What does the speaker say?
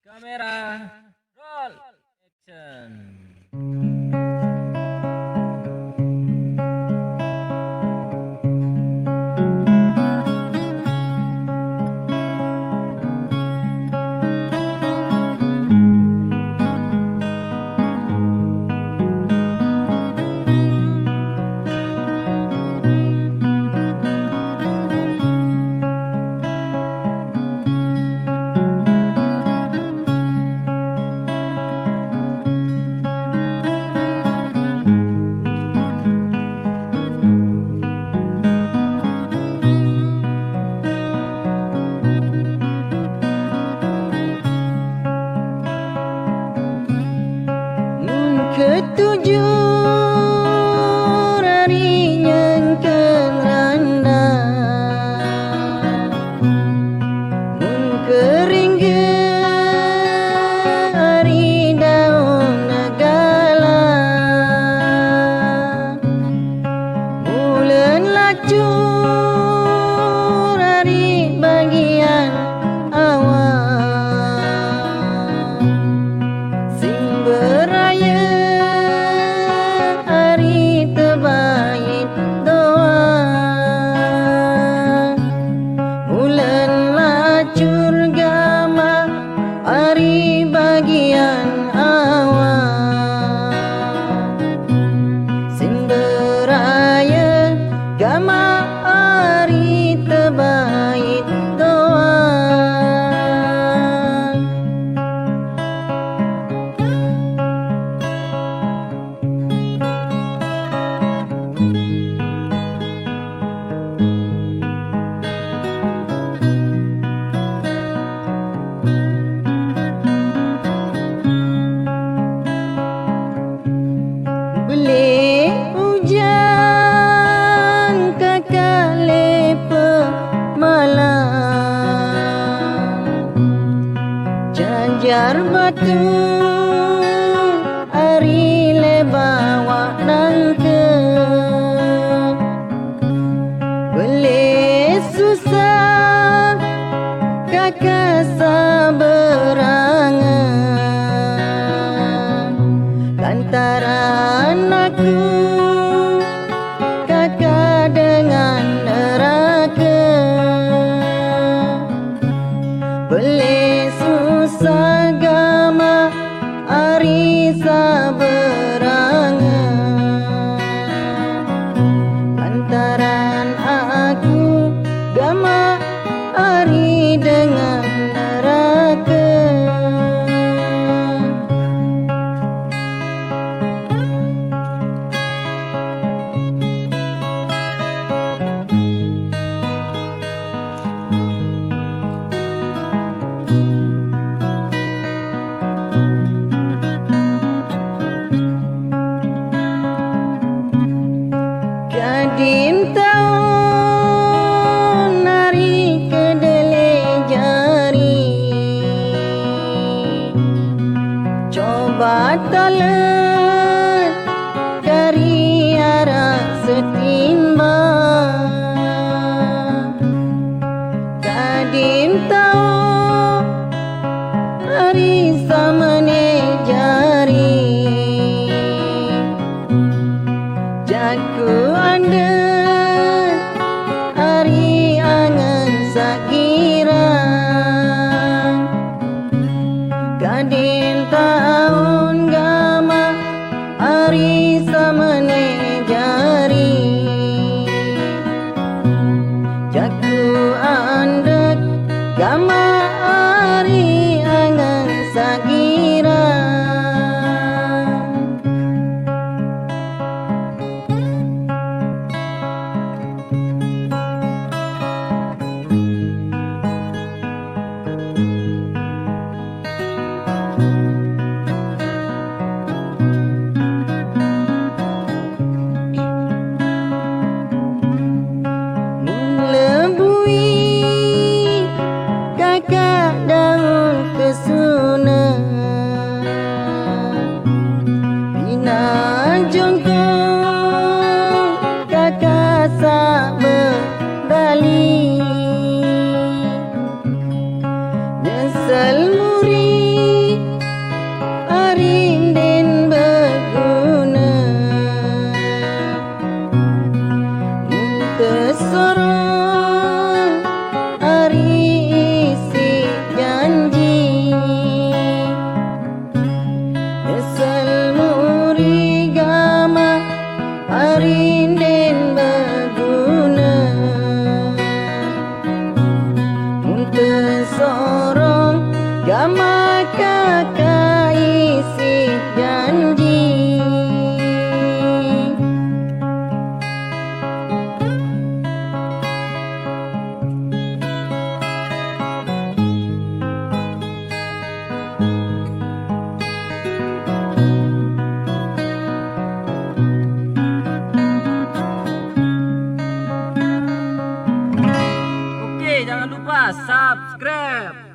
Kamera, roll, action. Ketujuh hari yang keranda Mengkering hari daun negala Bulan lacur hari bagian awal Sing beraya terbaik doa Bulan lacur gama hari bagian awal Sing beraya gama hari terbaik doa Beli hujan kakak lepe malam Janjar batu hari lebawa nangke Beli susah kakak saberangan Lantaran aku kakak dengan neraka Beli susah gama hari saberangan Lantaran aku gama hari dengan neraka Kadim tahun hari kedele jangan lupa subscribe.